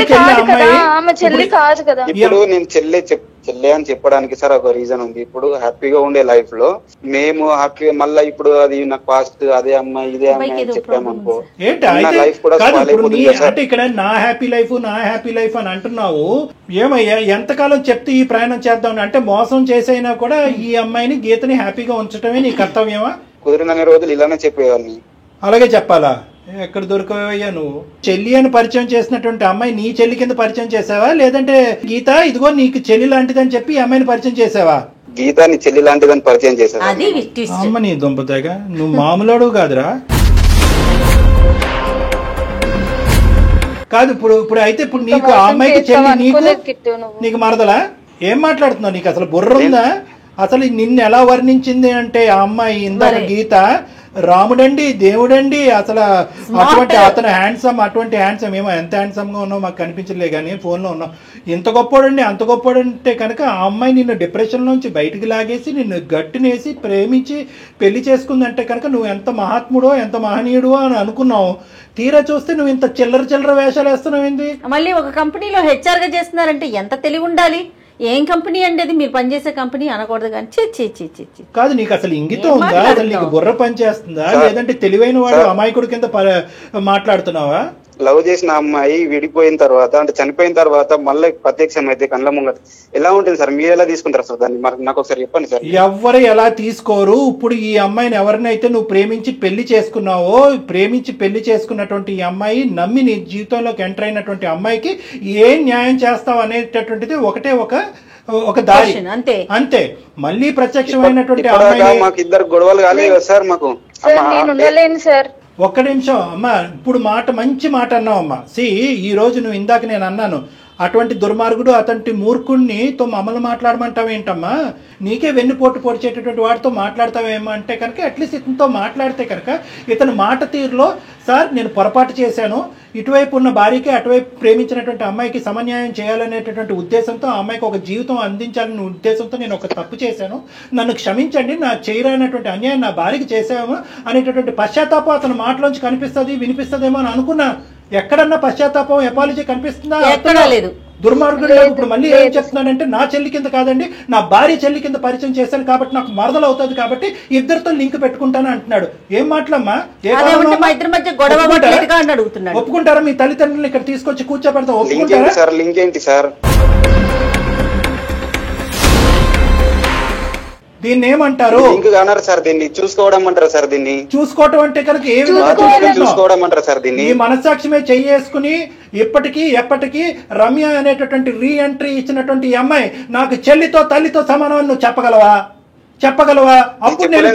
అని చెప్పడానికి సార్ ఒక రీజన్ ఉంది. ఇప్పుడు హ్యాపీగా ఉండే లైఫ్ లో మేము హ్యాపీగా మళ్ళీ ఇప్పుడు అది నాకు పాస్ట్ అదే అమ్మాయి ఇదే అమ్మాయి అని చెప్పామనుకో లైఫ్ కూడా అంటే ఇక్కడ నా హ్యాపీ లైఫ్ అని అంటున్నావు. ఏమయ్యా, ఎంతకాలం చెప్తే ఈ ప్రయాణం చేద్దాం అంటే మోసం చేసైనా కూడా ఈ అమ్మాయిని గీతని హ్యాపీగా ఉంచడమే నీ కర్తవ్యమా? కుదిరినన్ని రోజులు ఇలానే చెప్పేవాడిని. అలాగే చెప్పాలా? ఎక్కడ దొరకవయ్యా నువ్వు? చెల్లి అని పరిచయం చేసినటువంటి అమ్మాయి నీ చెల్లి కింద పరిచయం చేసావా, లేదంటే గీత ఇదిగో నీకు చెల్లి లాంటిదని చెప్పి అమ్మాయిని పరిచయం చేసావా? గీత నీ చెల్లి లాంటిదని పరిచయం చేసావా? అమ్మ నీ దుంపతేగా, నువ్వు మామూలు కాదురా. కాదు ఇప్పుడు అయితే ఇప్పుడు నీకు ఆ అమ్మాయికి చెల్లి, నీకు మరదలా? ఏం మాట్లాడుతున్నావు? నీకు అసలు బుర్ర ఉందా? అసలు నిన్ను ఎలా వర్ణించింది అంటే ఆ అమ్మాయి ఇందాక గీత రాముడండి దేవుడండి, అసలు అటువంటి అతను అటువంటి హ్యాండ్సమ్ ఏమో ఎంత హ్యాండ్సమ్ గా ఉన్నావు మాకు కనిపించలే కానీ ఫోన్ లో ఉన్నావు. ఇంత గొప్పోడండి అంత గొప్పోడంటే కనుక ఆ అమ్మాయి నిన్ను డిప్రెషన్ నుంచి బయటికి లాగేసి నిన్ను గట్టినేసి ప్రేమించి పెళ్లి చేసుకుందంటే కనుక నువ్వు ఎంత మహాత్ముడో ఎంత మహనీయుడో అని అనుకున్నావు. తీరా చూస్తే నువ్వు ఇంత చిల్లర వేషాలు వేస్తున్నావు ఏంది? మళ్ళీ ఒక కంపెనీలో హెచ్ఆర్ గా చేస్తున్నారంటే ఎంత తెలివి ఉండాలి? ఏం కంపెనీ అండి అది? మీరు పనిచేసే కంపెనీ అనకూడదు కానీ. కాదు, నీకు అసలు ఇంగితం ఉందా? అసలు నీకు బుర్ర పనిచేస్తుందా? లేదంటే తెలివైన వాడు అమాయకుడి కింద మాట్లాడుతున్నావా? లవ్ చేసిన అమ్మాయి విడిపోయిన తర్వాత అంటే చనిపోయిన తర్వాత మళ్ళీ ప్రత్యక్షం అయితే కళ్ళ ముంగట ఎలా ఉంటుంది సార్? మీరు ఎలా తీసుకుంటారు సార్ దాన్ని? మరి నాకు ఒకసారి చెప్పండి సార్. ఎవరు ఎలా తీసుకోరు. ఇప్పుడు ఈ అమ్మాయిని ఎవరినైతే నువ్వు ప్రేమించి పెళ్లి చేసుకున్నావో, ప్రేమించి పెళ్లి చేసుకున్నటువంటి ఈ అమ్మాయి నమ్మి నీ జీవితంలోకి ఎంటర్ అయినటువంటి అమ్మాయికి ఏం న్యాయం చేస్తావు అనేటటువంటిది ఒకటే ఒక దారి, అంతే. మళ్ళీ ప్రత్యక్షమైనటువంటి అమ్మాయి మాకు ఇద్దరు గొడవలు కాలేదు సార్. మాకు సార్ ఒక్క నిమిషం అమ్మా, ఇప్పుడు మంచి మాట అన్నావు అమ్మా. ఈ రోజు నువ్వు ఇందాక నేను అన్నాను, అటువంటి దుర్మార్గుడు అతని మూర్ఖుడిని తో మమ్మల్ని మాట్లాడమంటావేంటమ్మా? నీకే వెన్నుపోటు పొడిచేటటువంటి వాడితో మాట్లాడతావేమో అంటే కనుక అట్లీస్ట్ ఇతనితో మాట్లాడితే కనుక ఇతను మాట తీరులో సార్ నేను పొరపాటు చేశాను, ఇటువైపు ఉన్న భార్యకి అటువైపు ప్రేమించినటువంటి అమ్మాయికి సమన్యాయం చేయాలనేటటువంటి ఉద్దేశంతో ఆ అమ్మాయికి ఒక జీవితం అందించాలనే ఉద్దేశంతో నేను ఒక తప్పు చేశాను, నన్ను క్షమించండి, నా చేయరానటువంటి అన్యాయం నా భార్యకి చేశాము అనేటటువంటి పశ్చాత్తాపం అతని మాటలోంచి కనిపిస్తుంది వినిపిస్తుందేమో అని అనుకున్నా. ఎక్కడన్నా పశ్చాత్తాపం ఎపాలజీ కనిపిస్తుందా? ఎక్కడా లేదు. దుర్మార్గుడు ఇప్పుడు మళ్ళీ ఏం చెప్తున్నాడంటే నా చెల్లి కింద కాదండి, నా భార్య చెల్లి కింద పరిచయం చేశాను కాబట్టి నాకు మరదలు అవుతుంది కాబట్టి ఇద్దరితో లింక్ పెట్టుకుంటాను అంటున్నాడు. ఏం మాటలమ్మా? ఒప్పుకుంటారా? మీ తల్లిదండ్రులు ఇక్కడ తీసుకొచ్చి కూర్చోబెడతా ఒప్పుకుంటారా? లింక్ ఏంటి సార్? దీన్ని ఏమంటారు? సార్ దీన్ని చూసుకోవడం అంటారా సార్? దీన్ని చూసుకోవడం అంటే కనుక ఏ చూసుకోవడం అంటారా సార్? దీన్ని ఈ మనస్సాక్షిమే చెయ్యేసుకుని ఇప్పటికీ ఎప్పటికీ రమ్య అనేటటువంటి రీ ఎంట్రీ ఇచ్చినటువంటి అమ్మాయి నాకు చెల్లితో తల్లితో సమానం నువ్వు చెప్పగలవా? అప్పుడు నేను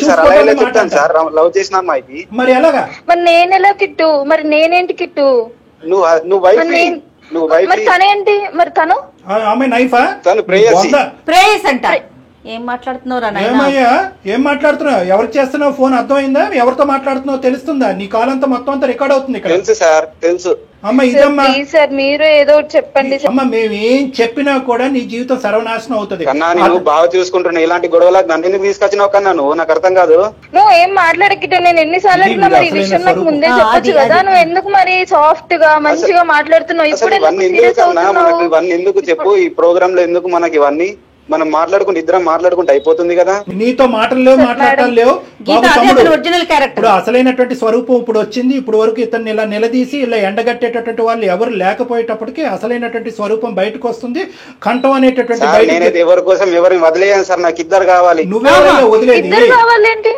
లవ్ చేసిన అమ్మాయికి మరి ఎలాగా? మరి నేను ఎలా కిట్టు? మరి నేనేంటి కిట్టు? నువ్వు వైఫ్ తనేంటి? మరి తను అమ్మాయి నైఫా? తను ప్రేయస్ అంట. ఏం మాట్లాడుతున్నావు? ఏమయ్యా ఏం మాట్లాడుతున్నావు? ఎవరికి చేస్తున్నావు ఫోన్? అర్థమైందా? ఎవరితో మాట్లాడుతున్నావు తెలుస్తుందా? నీ కాల్ అంతా మొత్తం అంతా రికార్డ్ అవుతుంది ఇక్కడ. తెలుసు సార్, తెలుసు. అమ్మ ఇదమ్మా సార్ మీరు ఏదో చెప్పండి. అమ్మ మేమేం చెప్పినా కూడా నీ జీవితం సర్వనాశనం అవుతుంది. కన్నా నేను బాగా చూసుకుంటున్నా, ఇలాంటి గొడవలకు నన్ను ఎందుకు తీసుకొచ్చినావు కన్నా? నువ్వు నాకు అర్థం కాదు. నువ్వు ఏం మాట్లాడకిట? నేను ఎన్నిసార్లు అడిగినా మరి ఈ విషయం నాకు ముందే చెప్పొచ్చు కదా. నువ్వు ఎందుకు మరి సాఫ్ట్ గా మంచిగా మాట్లాడుతున్నావు? ఇప్పుడు ఇవన్నీ ఎందుకు చెప్పు? ఈ ప్రోగ్రామ్ లో ఎందుకు మనకి ఇవన్నీ? మనం ఇద్దరం మాట్లాడుకుంటే అయిపోతుంది కదా. నీతో మాటలు లేవు. ఇప్పుడు అసలైనటువంటి స్వరూపం ఇప్పుడు వచ్చింది. ఇప్పుడు వరకు ఇతన్ని ఇలా నిలదీసి ఇలా ఎండగట్టేటటువంటి వాళ్ళు ఎవరు లేకపోయేటప్పటికి అసలైనటువంటి స్వరూపం బయటకు వస్తుంది. కంఠం అనేటటువంటి ఎవరి కోసం ఎవరిని వదిలేయాలి సార్? నాకు ఇద్దరు కావాలి. నువ్వెవరైనా వదిలేది?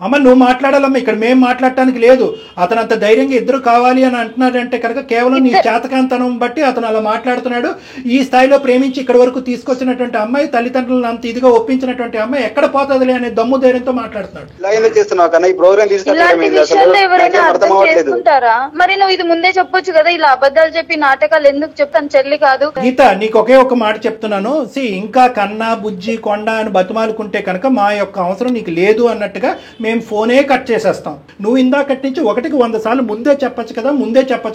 అమ్మ నువ్వు మాట్లాడాలమ్మా, ఇక్కడ మేము మాట్లాడటానికి లేదు. అతను అంత ధైర్యంగా ఇద్దరు కావాలి అని అంటున్నాడంటే కనుక కేవలం నీ చేతకాంతనం బట్టి అతను అలా మాట్లాడుతున్నాడు. ఈ స్థాయిలో ప్రేమించి ఇక్కడ వరకు తీసుకొచ్చినటువంటి అమ్మాయి, తల్లిదండ్రులను అంత ఇదిగా ఒప్పించినటువంటి అమ్మాయి ఎక్కడ పోతుందిలే అనే దమ్ము ధైర్యంతో మాట్లాడుతున్నాడు. మరి నువ్వు ఇది ముందే చెప్పొచ్చు కదా, ఇలా అబద్ధాలు చెప్పి నాటకాలు ఎందుకు చెప్తాను? చెల్లి కాదు గీత, నీకు ఒకే ఒక మాట చెప్తున్నాను. ఇంకా కన్నా బుజ్జి కొండ అని బతిమాలుకుంటే కనుక మా యొక్క అవసరం నీకు లేదు అన్నట్టుగా మేము ఫోనే కట్ చేసేస్తాం. నువ్వు ఇందాకటి నుంచి 1కి 100 సార్లు ముందే చెప్పొచ్చు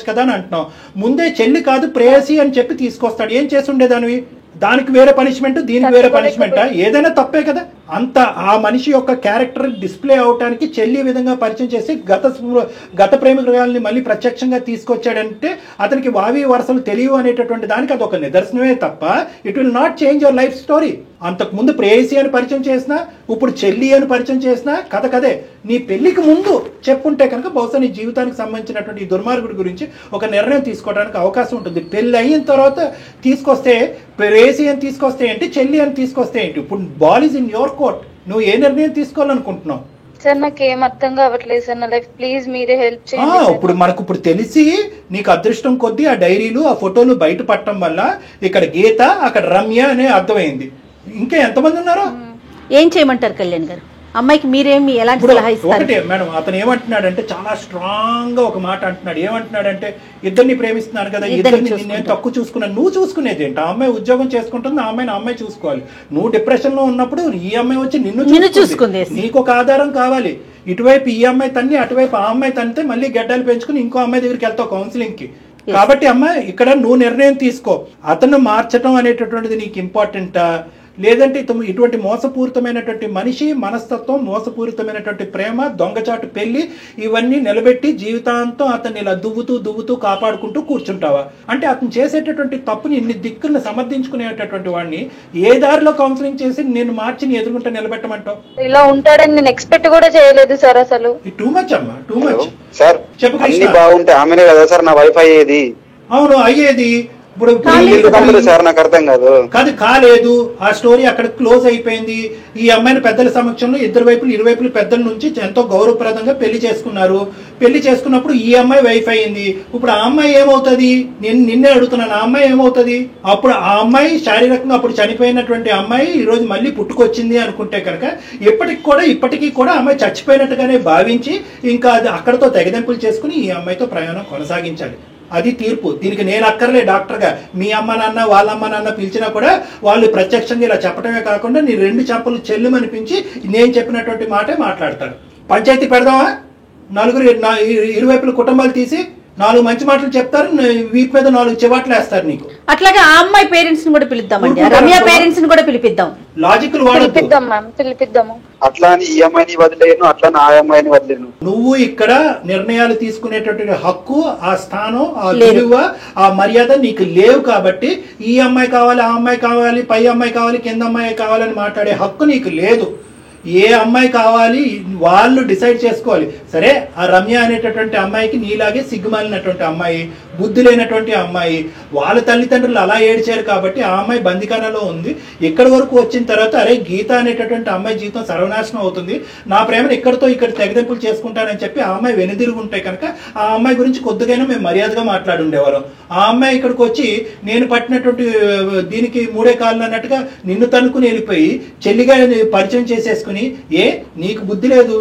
కదా అని అంటున్నావు. ముందే చెల్లి కాదు ప్రేయసి అని చెప్పి తీసుకొస్తాడు. ఏం చేసి ఉండేదానివి? దానికి వేరే పనిష్మెంట్, దీనికి వేరే పనిష్మెంటా? ఏదైనా తప్పే కదా. అంత ఆ మనిషి యొక్క క్యారెక్టర్ డిస్ప్లే అవటానికి చెల్లి విధంగా పరిచయం చేసి గత ప్రేమికురాలని మళ్ళీ ప్రత్యక్షంగా తీసుకొచ్చాడంటే అతనికి వావి వరసలు తెలియవు అనేటటువంటి దానికి అదొక నిదర్శనమే తప్ప it will not change your life story. అంతకుముందు ప్రేయసి అని పరిచయం చేసినా, ఇప్పుడు చెల్లి అని పరిచయం చేసినా కథ కదే. నీ పెళ్లికి ముందు చెప్పుంటే కనుక బహుశా నీ జీవితానికి సంబంధించినటువంటి ఈ దుర్మార్గుడి గురించి ఒక నిర్ణయం తీసుకోవడానికి అవకాశం ఉంటుంది. పెళ్లి అయిన తర్వాత తీసుకొస్తే ప్రేయసి అని తీసుకొస్తే ఏంటి, చెల్లి అని తీసుకొస్తే ఏంటి? ఇప్పుడు ball is in your court. నువ్వు ఏ నిర్ణయం తీసుకోవాలనుకుంటున్నావు? సార్ నాకు ఏం అర్థం కావట్లేదు సార్, నా లైఫ్ ప్లీజ్ మీరే హెల్ప్ చేయండి. ఇప్పుడు తెలిసి నీకు అదృష్టం కొద్దీ ఆ డైరీలు ఆ ఫోటోలు బయట పట్టడం వల్ల ఇక్కడ గీత అక్కడ రమ్య అనే అర్థమైంది. ఇంకా ఎంతమంది ఉన్నారో? ఏం చేయమంటారు కళ్యాణ్ గారు? అమ్మాయికి మీరేమి ఎలాంటి సలహా ఇస్తారు? ఒకటే మేడం, అతను ఏమంటున్నాడంటే చాలా స్ట్రాంగ్ గా ఒక మాట అంటున్నాడు. ఏమంటున్నాడంటే ఇద్దరిని ప్రేమిస్తున్నాను కదా, ఇద్దరిని నేను తక్కువ చూసుకున్నాను. నువ్వు చూసుకునేది ఏంటి? ఆ అమ్మాయి ఉద్యోగం చేసుకుంటుంది, ఆ అమ్మాయిని అమ్మాయి చూసుకోవాలి. నువ్వు డిప్రెషన్ లో ఉన్నప్పుడు ఈ అమ్మాయి వచ్చి నిన్ను చూసుకుంది. నీకు ఒక ఆధారం కావాలి. ఇటువైపు ఈ అమ్మాయి తన్ని, అటువైపు ఆ అమ్మాయి తన్నితే మళ్ళీ గడ్డలు పెంచుకుని ఇంకో అమ్మాయి దగ్గరికి వెళ్తావు కౌన్సిలింగ్ కి. కాబట్టి అమ్మాయి ఇక్కడ నువ్వు నిర్ణయం తీసుకో. అతను మార్చడం అనేటటువంటిది నీకు ఇంపార్టెంటా, లేదంటే ఇటువంటి మోసపూరితమైనటువంటి మనిషి మనస్తత్వం, మోసపూరితమైనటువంటి ప్రేమ, దొంగచాటు పెళ్లి ఇవన్నీ నిలబెట్టి జీవితాంతం అతన్ని ఇలా దువ్వుతూ కాపాడుకుంటూ కూర్చుంటావా? అంటే అతను చేసేటటువంటి తప్పుని ఇన్ని దిక్కులను సమర్థించుకునేటటువంటి వాడిని ఏ దారిలో కౌన్సిలింగ్ చేసి నేను మార్చి నీ ఎదుర్కొంటే నిలబెట్టమంటావు? ఇలా ఉంటాడని నేను ఎక్స్పెక్ట్ కూడా చేయలేదు సార్ అసలు. టూ మచ్ అమ్మా, టూ మచ్. సార్ చెప్పు అన్ని బాగుంటే ఆమెనే కదా సార్ నా వైఫ్ అయ్యేది. అవును అయ్యేది. ఇప్పుడు సార్ నాకు అర్థం కాదు. కాలేదు, ఆ స్టోరీ అక్కడ క్లోజ్ అయిపోయింది. ఈ అమ్మాయిని పెద్దల సమక్షంలో ఇరువైపులు పెద్దల నుంచి ఎంతో గౌరవప్రదంగా పెళ్లి చేసుకున్నారు. పెళ్లి చేసుకున్నప్పుడు ఈ అమ్మాయి వైఫ్ అయింది. ఇప్పుడు ఆ అమ్మాయి ఏమవుతుంది? నేను నిన్నే అడుగుతున్నాను, ఆ అమ్మాయి ఏమవుతుంది? అప్పుడు ఆ అమ్మాయి శారీరకంగా అప్పుడు చనిపోయినటువంటి అమ్మాయి ఈ రోజు మళ్ళీ పుట్టుకొచ్చింది అనుకుంటే కనుక ఇప్పటికీ కూడా అమ్మాయి చచ్చిపోయినట్టుగానే భావించి ఇంకా అది అక్కడతో తెగదెంపులు చేసుకుని ఈ అమ్మాయితో ప్రయాణం కొనసాగించాలి. అది తీర్పు. దీనికి నేను అక్కర్లే డాక్టర్గా. మీ అమ్మ నాన్న వాళ్ళ అమ్మ నాన్న పిలిచినా కూడా వాళ్ళు ప్రత్యక్షంగా ఇలా చెప్పడమే కాకుండా నీ 2 చెంపలు చెల్లుమనిపించి నేను చెప్పినటువంటి మాటే మాట్లాడతారు. పంచాయతీ పెడదామా? ఇరువైపుల కుటుంబాలు తీసి 4 మంచి మాటలు చెప్తారు, వీపు మీద 4 చివాట్లు వేస్తారు నీకు. అట్లాగే ఆ అమ్మాయి పేరెంట్స్ ని కూడా పిలుద్దామండి, రమ్య పేరెంట్స్ ని కూడా పిలిపిద్దాం. లాజికల్ పిలిపిద్దాము. అట్లా అని ఈ అమ్మాయిని వదిలేను, అట్లా ఆ అమ్మాయిని వదిలేను. నువ్వు ఇక్కడ నిర్ణయాలు తీసుకునేటటువంటి హక్కు, ఆ స్థానం, ఆ విలువ, ఆ మర్యాద నీకు లేవు. కాబట్టి ఈ అమ్మాయి కావాలి, ఆ అమ్మాయి కావాలి, పై అమ్మాయి కావాలి, కింద అమ్మాయి కావాలని మాట్లాడే హక్కు నీకు లేదు. ఏ అమ్మాయి కావాలి వాళ్ళు డిసైడ్ చేసుకోవాలి. సరే, ఆ రమ్య అనేటటువంటి అమ్మాయికి నీలాగే సిగ్గుమాలినటువంటి అమ్మాయి, బుద్ధి లేనటువంటి అమ్మాయి, వాళ్ళ తల్లిదండ్రులు అలా ఏడ్చారు కాబట్టి ఆ అమ్మాయి బందికానలో ఉంది. ఇక్కడి వరకు వచ్చిన తర్వాత అరే గీత అనేటటువంటి అమ్మాయి జీవితం సర్వనాశనం అవుతుంది, నా ప్రేమను ఇక్కడ తెగదెంపులు చేసుకుంటానని చెప్పి ఆ అమ్మాయి వెనుదిరుగుంటే కనుక ఆ అమ్మాయి గురించి కొద్దిగైనా మేము మర్యాదగా మాట్లాడుండేవాళ్ళం. ఆ అమ్మాయి ఇక్కడికి వచ్చి నేను పట్టినటువంటి దీనికి 3 కాళ్ళు అన్నట్టుగా నిన్ను తనుకుని వెళ్ళిపోయి చెల్లిగా పరిచయం చేసేసుకుని నీకు బుద్ధి లేదు,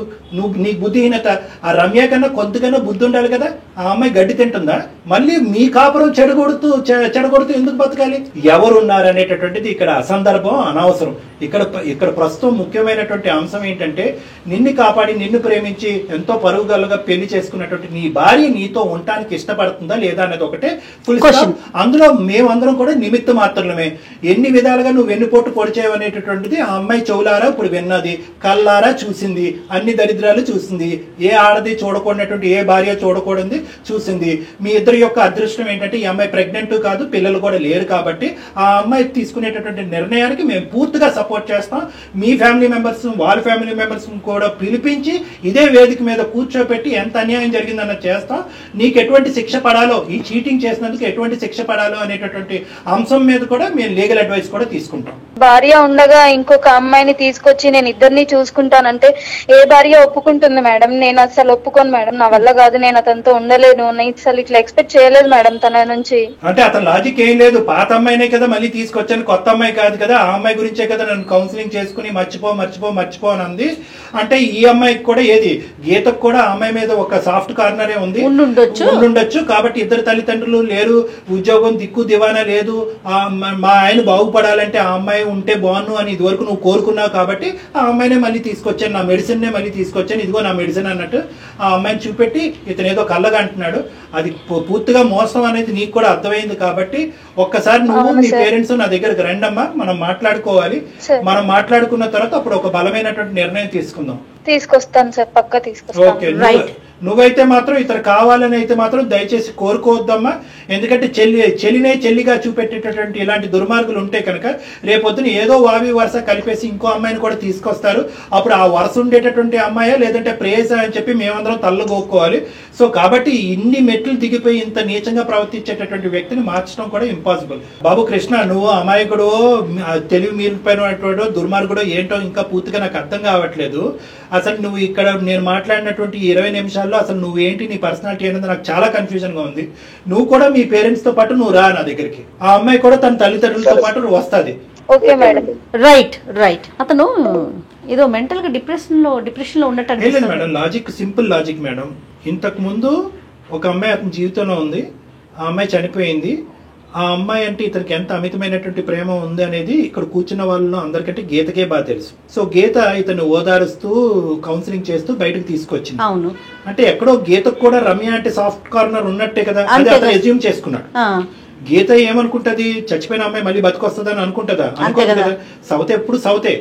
నీకు బుద్ధిహీనత. ఆ రమ్య కన్నా కొంతకన్నా బుద్ధి ఉండాలి కదా. ఆ అమ్మాయి గడ్డి తింటుందా? మళ్ళీ మీ కాపురం చెడగొడుతూ ఎందుకు బతకాలి? ఎవరున్నారు అనేటటువంటిది ఇక్కడ అసందర్భం, అనవసరం. ఇక్కడ ప్రస్తుతం ముఖ్యమైనటువంటి అంశం ఏంటంటే నిన్ను కాపాడి నిన్ను ప్రేమించి ఎంతో పరుగుగలగా పెళ్లి చేసుకున్నటువంటి నీ భార్య నీతో ఉండటానికి ఇష్టపడుతుందా లేదా అనేది ఒకటే ఫుల్ స్టాప్. అందులో మేమందరం కూడా నిమిత్త మాత్రమే. ఎన్ని విధాలుగా నువ్వు వెన్నుపోటు పొడిచేవు అనేటటువంటిది ఆ అమ్మాయి చెవులారా ఇప్పుడు విన్నది, కళ్ళారా చూసింది, అన్ని దరిద్రాలు చూసింది. ఏ ఆడది చూడకూడనటువంటి, ఏ భార్య చూడకూడదు చూసింది. మీ ఇద్దరి యొక్క అదృష్టం ఏంటంటే ఈ అమ్మాయి ప్రెగ్నెంట్ కాదు, పిల్లలు కూడా లేరు. కాబట్టి ఆ అమ్మాయి తీసుకునేటటువంటి నిర్ణయానికి మేము పూర్తిగా సపోర్ట్ చేస్తాం. మీ ఫ్యామిలీ మెంబర్స్, వాళ్ళ ఫ్యామిలీ మెంబర్స్ కూడా పిలిపించి ఇదే వేదిక మీద కూర్చోపెట్టి ఎంత అన్యాయం జరిగిందన్న చేస్తాం. నీకు ఎటువంటి శిక్ష పడాలో, ఈ చీటింగ్ చేసినందుకు ఎటువంటి శిక్ష పడాలో అనేటటువంటి అంశం మీద కూడా మేము లీగల్ అడ్వైస్ కూడా తీసుకుంటాం. భార్య ఉండగా ఇంకొక అమ్మాయిని తీసుకొచ్చి నేను ఇద్దరిని చూసుకుంటానంటే ఏ భార్య ఒప్పుకుంటుంది మేడం? నేను అసలు ఒప్పుకోను మేడం, నా వల్ల కాదు, నేను అతనితో ఉండలేను. నేను అసలు ఇట్లా ఎక్స్పెక్ట్ చేయలేదు మేడం తన నుంచి. అంటే అతను లాజిక్ ఏం లేదు, పాత అమ్మాయినే కదా మళ్ళీ తీసుకొచ్చాను, కొత్త అమ్మాయి కాదు కదా, ఆ అమ్మాయి గురించే కదా నన్ను కౌన్సిలింగ్ చేసుకుని మర్చిపో అని అంది. అంటే ఈ అమ్మాయికి కూడా ఏది గీతకు కూడా ఆ అమ్మాయి మీద ఒక సాఫ్ట్ కార్నరే ఉంది, ఉండుండొచ్చు. కాబట్టి ఇద్దరు తల్లిదండ్రులు లేరు, ఉద్యోగం దిక్కు దివానా లేదు, మా ఆయన బాగుపడాలంటే ఆ అమ్మాయి ఉంటే బాగున్ను అని ఇదివరకు నువ్వు కోరుకున్నావు. కాబట్టి ఆ అమ్మాయినే మళ్ళీ తీసుకొచ్చాను, నా మెడిసిన్ నే మళ్ళీ తీసుకొచ్చాను, ఇదిగో నా మెడిసిన్ అన్నట్టు ఆ అమ్మాయిని చూపెట్టి ఇతను ఏదో కళ్ళగా అంటున్నాడు. అది పూర్తిగా మోసం అనేది నీకు కూడా అర్థమైంది. కాబట్టి ఒక్కసారి నువ్వు నీ పేరెంట్స్ నా దగ్గరకు రండమ్మా, మనం మాట్లాడుకోవాలి. మనం మాట్లాడుకున్న తర్వాత అప్పుడు ఒక బలమైనటువంటి నిర్ణయం తీసుకొస్తాను సార్, పక్కా తీసుకొస్తాను. ఓకే, నువ్వైతే మాత్రం ఇతను కావాలని అయితే మాత్రం దయచేసి కోరుకోవద్దమ్మా. ఎందుకంటే చెల్లిగా చూపెట్టేటటువంటి ఇలాంటి దుర్మార్గులు ఉంటే కనుక రేపొద్దున ఏదో వావి వరుస కలిపేసి ఇంకో అమ్మాయిని కూడా తీసుకొస్తారు. అప్పుడు ఆ వరుస ఉండేటటువంటి అమ్మాయా లేదంటే ప్రేయస అని చెప్పి మేమందరం తల్లగోక్కోవాలి. సో కాబట్టి ఇన్ని మెట్లు దిగిపోయి ఇంత నీచంగా ప్రవర్తించేటటువంటి వ్యక్తిని మార్చడం కూడా ఇంపాసిబుల్. బాబు కృష్ణ, నువ్వు అమాయకుడో తెలివి మీరిపోయినటువంటి దుర్మార్గుడో ఏంటో ఇంకా పూర్తిగా నాకు అర్థం కావట్లేదు. అసలు నువ్వు ఇక్కడ నేను మాట్లాడినటువంటి 20 నిమిషాల్లో అసలు నువ్వేంటి, నీ పర్సనాలిటీ అనేది నాకు చాలా కన్ఫ్యూజన్ గా ఉంది. నువ్వు కూడా మీ పేరెంట్స్ తో పాటు నువ్వు రా నా దగ్గరికి, ఆ అమ్మాయి కూడా తన తల్లిదండ్రులతో పాటు వస్తుంది. రైట్. అతను ఏదో మెంటల్ గా డిప్రెషన్ లో ఉన్నట్టు లేదు madam, logic simple logic madam. ఇంతకు ముందు ఒక అమ్మాయి అతని జీవితంలో ఉంది, ఆ అమ్మాయి చనిపోయింది. ఆ అమ్మాయి అంటే ఇతనికి ఎంత అమితమైనటువంటి ప్రేమ ఉంది అనేది ఇక్కడ కూర్చున్న వాళ్ళలో అందరికంటే గీతకే బాగా తెలుసు. సో గీత ఇతను ఓదారుస్తూ కౌన్సిలింగ్ చేస్తూ బయటకు తీసుకొచ్చింది. అవును, అంటే ఎక్కడో గీతకు కూడా రమ్య అంటే సాఫ్ట్ కార్నర్ ఉన్నట్టే కదా, అది అతను ఎజ్యూమ్ చేసుకున్నాడు. గీత ఏమనుకుంటది, చచ్చిపోయిన అమ్మాయి మళ్ళీ బతికొస్తుందని అనుకుంటుందా? అనుకోదు కదా. సౌత్ ఎప్పుడు సౌతే.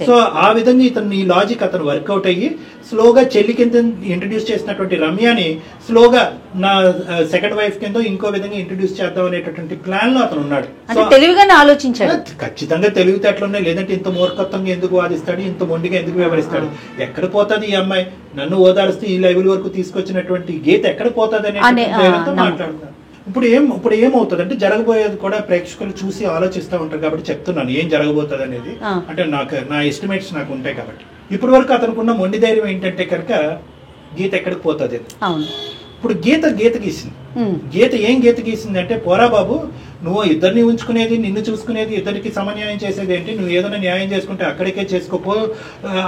సో ఆ విధంగా ఇతను ఈ లాజిక్ అతను వర్కౌట్ అయ్యి స్లోగా చెల్లి కింద ఇంట్రడ్యూస్ చేసినటువంటి రమ్యని స్లోగా నా సెకండ్ వైఫ్ కింద ఇంకో విధంగా ఇంట్రడ్యూస్ చేద్దాం అనేటటువంటి ప్లాన్ లో అతను ఉన్నాడు. తెలివిగానే ఆలోచించాడు. ఖచ్చితంగా తెలివితేటలున్నాయి, లేదంటే ఇంత మూర్ఖత్వంగా ఎందుకు వాదిస్తాడు, ఇంత మొండిగా ఎందుకు వ్యవహరిస్తాడు? ఎక్కడ పోతుంది ఈ అమ్మాయి, నన్ను ఓదారుస్తూ ఈ లెవెల్ వరకు తీసుకొచ్చినటువంటి గీత ఎక్కడ పోతుంది అనేది మాట్లాడుతున్నారు. ఇప్పుడు ఏమవుతుంది అంటే జరగబోయేది కూడా ప్రేక్షకులు చూసి ఆలోచిస్తూ ఉంటారు కాబట్టి చెప్తున్నాను ఏం జరగబోతుంది అనేది. అంటే నా ఎస్టిమేట్స్ నాకు ఉంటాయి కాబట్టి. ఇప్పటి వరకు అతనుకున్న మొండి ధైర్యం ఏంటంటే కనుక గీత ఎక్కడికి పోతుంది. ఇప్పుడు గీత గీసింది. గీత గీసింది అంటే పోరా బాబు, నువ్వు ఇద్దరిని ఉంచుకునేది, నిన్ను చూసుకునేది, ఇద్దరికి సమన్యాయం చేసేది ఏంటి, నువ్వు ఏదైనా న్యాయం చేసుకుంటే అక్కడికే చేసుకోపో,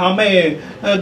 అమ్మాయి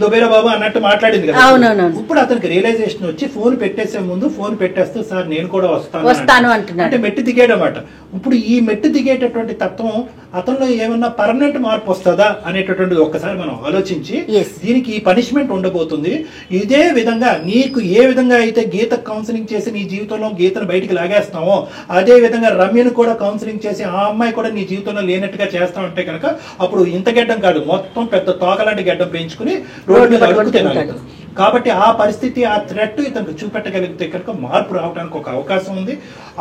దుబేరా బాబు అన్నట్టు మాట్లాడింది కదా. ఇప్పుడు అతనికి రియలైజేషన్ వచ్చి ఫోన్ పెట్టేసే ముందు ఫోన్ పెట్టేస్తూ సార్ నేను కూడా వస్తాను అంటే మెట్టు దిగాడనమాట. ఇప్పుడు ఈ మెట్టు దిగేటటువంటి తత్వం అతనిలో ఏమన్నా పర్మనెంట్ మార్పు వస్తుందా అనేటటువంటిది ఒక్కసారి మనం ఆలోచించి దీనికి ఈ పనిష్మెంట్ ఉండబోతుంది. ఇదే విధంగా నీకు ఏ విధంగా అయితే గీత కౌన్సిలింగ్ చేసి నీ జీవితంలో గీతను బయటికి లాగేస్తామో అదే విధంగా రమ్యను కూడా కౌన్సిలింగ్ చేసి ఆ అమ్మాయి కూడా నీ జీవితంలో లేనట్టుగా చేస్తా ఉంటే కనుక అప్పుడు ఇంత గెడ్డం కాదు, మొత్తం పెద్ద తోకలాంటి గెడ్డం పెంచుకుని రోడ్డు మీద అడుగుతున్నాడు. కాబట్టి ఆ పరిస్థితి, ఆ థ్రెట్ ఇతనికి చూపెట్టగలిగితే కనుక మార్పు రావడానికి ఒక అవకాశం ఉంది.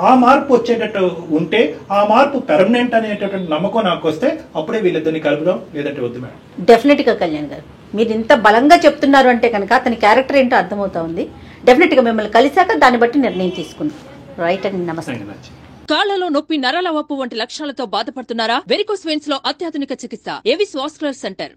ఆ మార్పు వచ్చేటట్టు ఉంటే, ఆ మార్పు పెర్మనెంట్ అనేటటువంటి నమ్మకం నాకు వస్తే అప్పుడే వీళ్ళిద్దరిని కలుపుదాం, లేదంటే వద్దు మేడం. డెఫినెట్ గా కళ్యాణ్ గారు మీరు ఇంత బలంగా చెప్తున్నారు అంటే కనుక అతని క్యారెక్టర్ ఏంటో అర్థమవుతా ఉంది. డెఫినెట్ గా మిమ్మల్ని కలిసాక దాన్ని బట్టి నిర్ణయం తీసుకుందాం. రైట్ అండి, నమస్తే. కాళ్లలో నొప్పి, నరాల వాపు వంటి లక్షణాలతో బాధపడుతున్నారా? వెరికోస్ వెయిన్స్ లో అత్యాధునిక చికిత్స ఏవిస్ వాస్కులర్ సెంటర్.